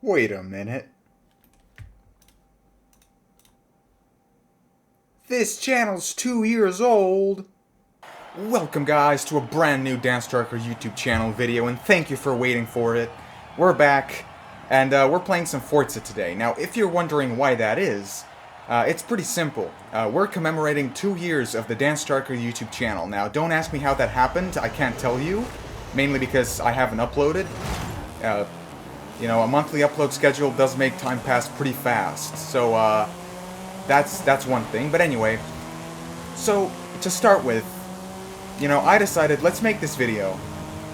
Wait a minute. This channel's 2 years old. Welcome guys to a brand new DanStriker YouTube channel video, and thank you for waiting for it. We're back, and we're playing some Forza today. Now, if you're wondering why that is, it's pretty simple. We're commemorating 2 years of the DanStriker YouTube channel. Now, don't ask me how that happened, I can't tell you, mainly because I haven't uploaded. You know, a monthly upload schedule does make time pass pretty fast, so that's one thing. But anyway, so to start with, you know, I decided let's make this video.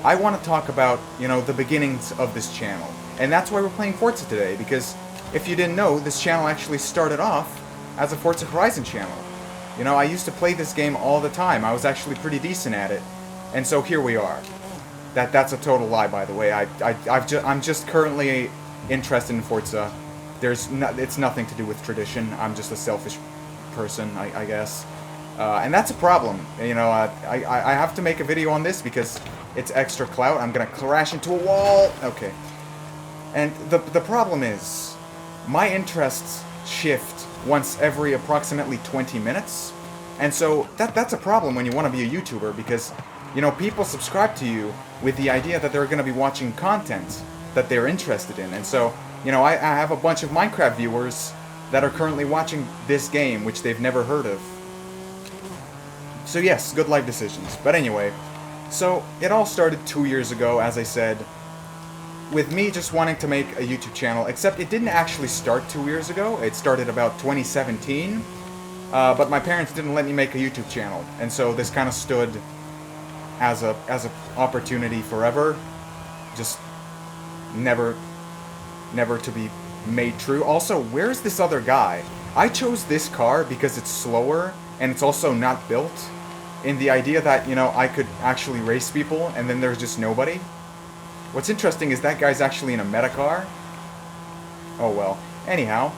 I want to talk about, you know, the beginnings of this channel, and that's why we're playing Forza today. Because if you didn't know, this channel actually started off as a Forza Horizon channel. You know, I used to play this game all the time. I was actually pretty decent at it, and so here we are. That's a total lie, by the way. I'm just currently interested in Forza. It's nothing to do with tradition. I'm just a selfish person, I guess. And that's a problem. You know, I have to make a video on this because it's extra clout. I'm gonna crash into a wall. Okay. And the problem is, my interests shift once every approximately 20 minutes. And so that's a problem when you want to be a YouTuber, because, you know, people subscribe to you with the idea that they're going to be watching content that they're interested in. And so, you know, I have a bunch of Minecraft viewers that are currently watching this game, which they've never heard of. So yes, good life decisions. But anyway, so it all started 2 years ago, as I said, with me just wanting to make a YouTube channel, except it didn't actually start 2 years ago. It started about 2017, but my parents didn't let me make a YouTube channel, and so this kind of stood as a opportunity forever, just never to be made true. Also, where's this other guy? I chose this car because it's slower and it's also not built, in the idea that, you know, I could actually race people and then there's just nobody. What's interesting is that guy's actually in a meta car. Oh well. Anyhow,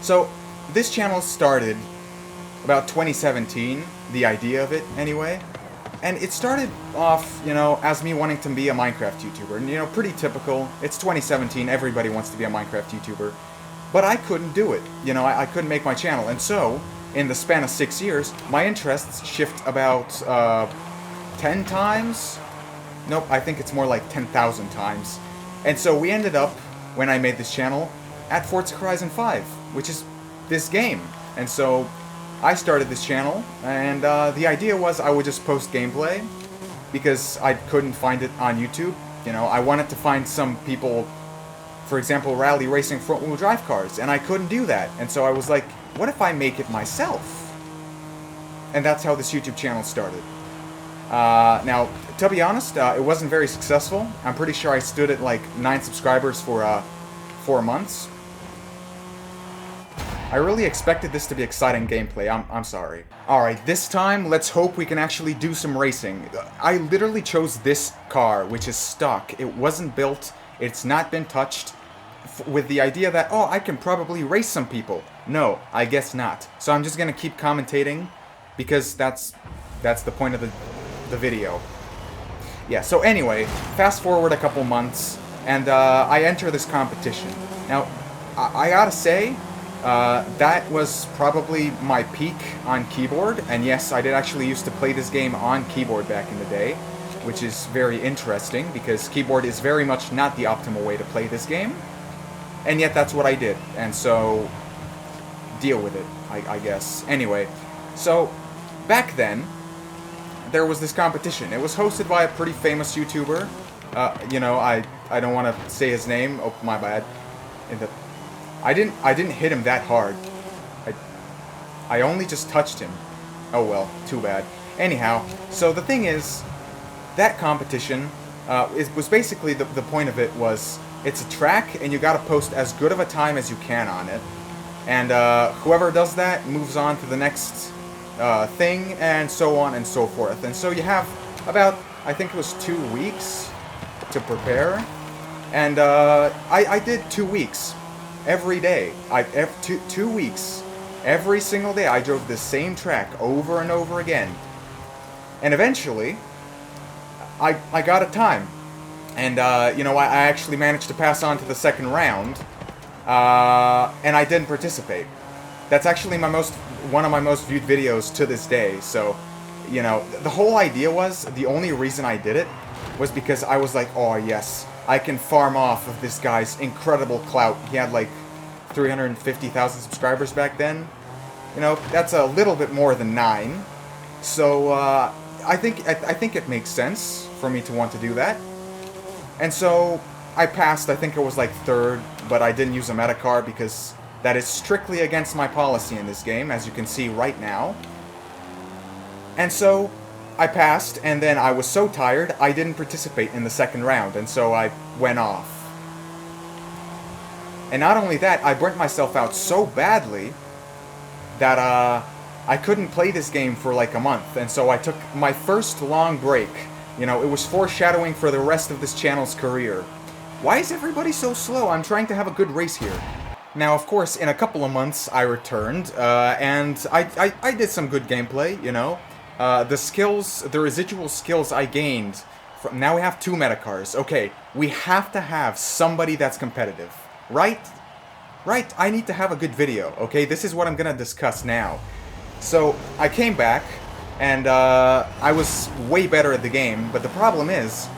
so this channel started about 2017, the idea of it anyway. And it started off, you know, as me wanting to be a Minecraft YouTuber. And, you know, pretty typical. It's 2017, everybody wants to be a Minecraft YouTuber. But I couldn't do it. You know, I couldn't make my channel. And so, in the span of 6 years, my interests shift about 10 times? Nope, I think it's more like 10,000 times. And so we ended up, when I made this channel, at Forza Horizon 5, which is this game. And so I started this channel, and the idea was I would just post gameplay, because I couldn't find it on YouTube. You know, I wanted to find some people, for example, rally racing front-wheel drive cars, and I couldn't do that. And so I was like, what if I make it myself? And that's how this YouTube channel started. Now, to be honest, it wasn't very successful. I'm pretty sure I stood at like 9 subscribers for 4 months. I really expected this to be exciting gameplay. I'm sorry. Alright, this time, let's hope we can actually do some racing. I literally chose this car, which is stock. It wasn't built, it's not been touched, with the idea that, oh, I can probably race some people. No, I guess not. So I'm just gonna keep commentating, because that's the point of the video. Yeah, so anyway, fast forward a couple months, and I enter this competition. Now, I gotta say, that was probably my peak on keyboard, and yes, I did actually used to play this game on keyboard back in the day, which is very interesting, because keyboard is very much not the optimal way to play this game, and yet that's what I did, and so deal with it, I guess. Anyway, so back then, there was this competition. It was hosted by a pretty famous YouTuber. You know, I don't want to say his name. Oh, my bad. I didn't hit him that hard. I only just touched him. Oh well, too bad. Anyhow, so the thing is, that competition was basically the point of it was, it's a track and you gotta post as good of a time as you can on it, and whoever does that moves on to the next thing, and so on and so forth. And so you have about, I think it was 2 weeks to prepare, and I did 2 weeks. Every day, 2 weeks, every single day, I drove the same track over and over again. And eventually, I got a time. And, you know, I actually managed to pass on to the second round, and I didn't participate. That's actually one of my most viewed videos to this day, so, you know, the whole idea was, the only reason I did it was because I was like, oh yes, I can farm off of this guy's incredible clout. He had like 350,000 subscribers back then. You know, that's a little bit more than 9. So, I think it makes sense for me to want to do that. And so, I passed, I think it was like 3rd, but I didn't use a meta car because that is strictly against my policy in this game, as you can see right now. And so, I passed, and then I was so tired, I didn't participate in the second round, and so I went off. And not only that, I burnt myself out so badly that, I couldn't play this game for like a month, and so I took my first long break. You know, it was foreshadowing for the rest of this channel's career. Why is everybody so slow? I'm trying to have a good race here. Now, of course, in a couple of months, I returned, and I did some good gameplay, you know. The residual skills I gained, now we have 2 meta cars. Okay, we have to have somebody that's competitive, right? Right, I need to have a good video, okay? This is what I'm gonna discuss now. So, I came back, and I was way better at the game, but the problem is,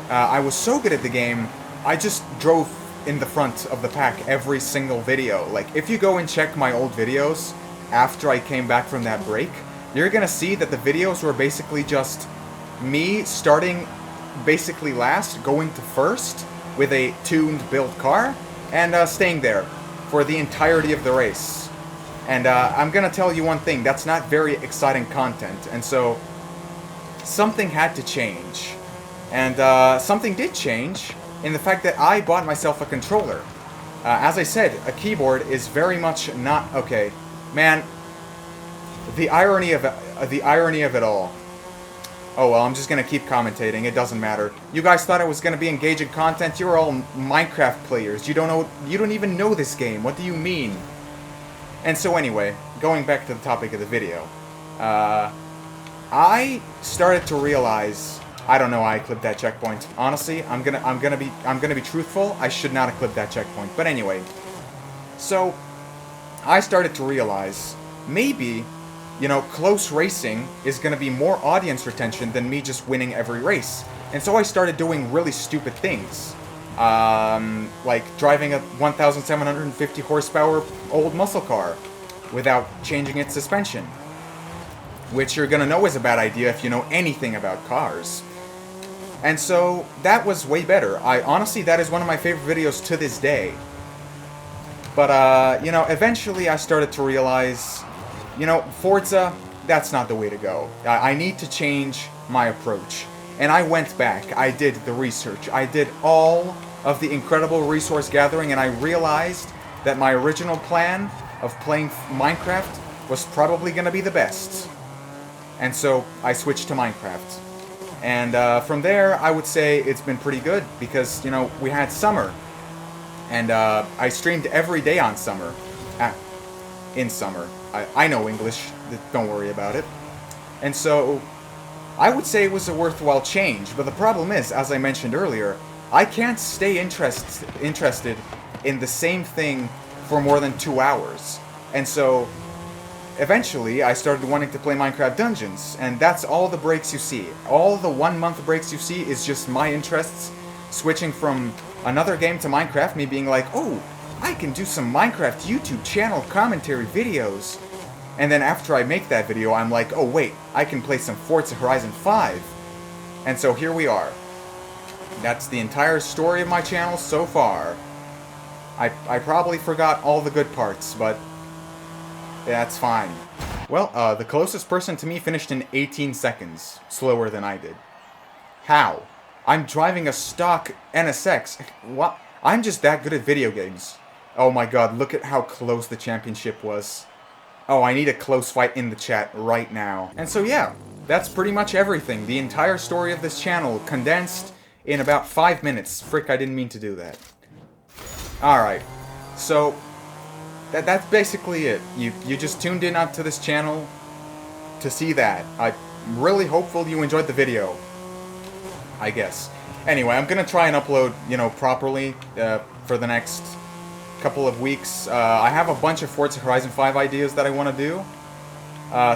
I was so good at the game, I just drove in the front of the pack every single video. Like, if you go and check my old videos after I came back from that break, you're gonna see that the videos were basically just me starting basically last, going to first with a tuned build car, and staying there for the entirety of the race. And I'm gonna tell you one thing, that's not very exciting content, and so something had to change. And something did change in the fact that I bought myself a controller. As I said, a keyboard is very much not... Okay, man, the irony of it all. Oh well, I'm just gonna keep commentating, it doesn't matter. You guys thought it was gonna be engaging content, you're all Minecraft players. You don't even know this game, what do you mean? And so anyway, going back to the topic of the video, I started to realize, I don't know why I clipped that checkpoint. Honestly, I'm gonna be truthful. I should not have clipped that checkpoint. But anyway, so I started to realize maybe, you know, close racing is gonna be more audience retention than me just winning every race. And so I started doing really stupid things. Like driving a 1,750 horsepower old muscle car without changing its suspension. Which you're gonna know is a bad idea if you know anything about cars. And so, that was way better. Honestly, that is one of my favorite videos to this day. But, you know, eventually I started to realize, you know, Forza, that's not the way to go. I need to change my approach. And I went back, I did the research, I did all of the incredible resource gathering, and I realized that my original plan of playing Minecraft was probably gonna be the best. And so, I switched to Minecraft. And from there, I would say it's been pretty good, because, you know, we had summer. And I streamed every day on summer. In summer. I know English, don't worry about it. And so, I would say it was a worthwhile change, but the problem is, as I mentioned earlier, I can't stay interested in the same thing for more than 2 hours. And so, eventually, I started wanting to play Minecraft Dungeons, and that's all the breaks you see. All the 1-month breaks you see is just my interests switching from another game to Minecraft, me being like, oh, I can do some Minecraft YouTube channel commentary videos. And then after I make that video, I'm like, oh wait, I can play some Forza Horizon 5. And so here we are. That's the entire story of my channel so far. I probably forgot all the good parts, but that's fine. Well, the closest person to me finished in 18 seconds, slower than I did. How? I'm driving a stock NSX. What? I'm just that good at video games. Oh my god, look at how close the championship was. Oh, I need a close fight in the chat right now. And so yeah, that's pretty much everything. The entire story of this channel condensed in about 5 minutes. Frick, I didn't mean to do that. Alright, so that's basically it. You just tuned in onto this channel to see that. I'm really hopeful you enjoyed the video, I guess. Anyway, I'm gonna try and upload, properly for the next couple of weeks. I have a bunch of Forza Horizon 5 ideas that I want to do.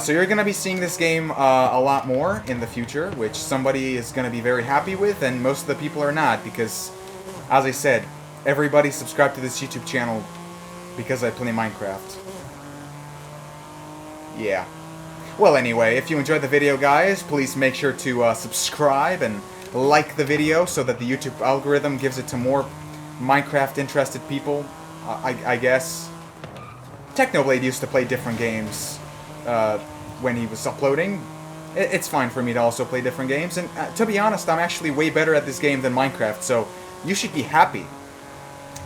So you're going to be seeing this game a lot more in the future, which somebody is going to be very happy with, and most of the people are not, because, as I said, everybody subscribed to this YouTube channel because I play Minecraft. Yeah. Well, anyway, if you enjoyed the video, guys, please make sure to subscribe and like the video so that the YouTube algorithm gives it to more Minecraft-interested people, I guess. Technoblade used to play different games when he was uploading. It's fine for me to also play different games, and to be honest, I'm actually way better at this game than Minecraft, so you should be happy.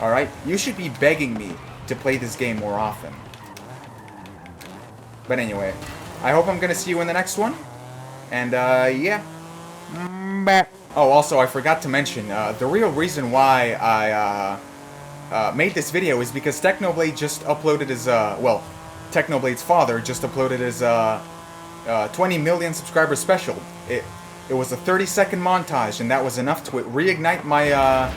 Alright? You should be begging me to play this game more often. But anyway, I hope I'm gonna see you in the next one, and yeah. Oh, also, I forgot to mention, the real reason why I made this video is because Technoblade just uploaded his, well, Technoblade's father just uploaded his 20 million subscriber special. It was a 30-second montage, and that was enough to reignite my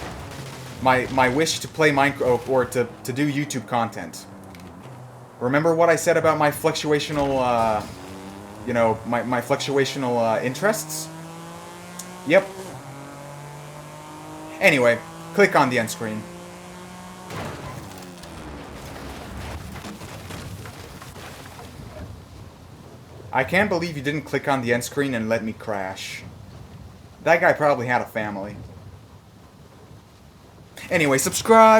my wish to play Minecraft or to do YouTube content. Remember what I said about my fluctuational, my fluctuational interests? Yep. Anyway, click on the end screen. I can't believe you didn't click on the end screen and let me crash. That guy probably had a family. Anyway, subscribe!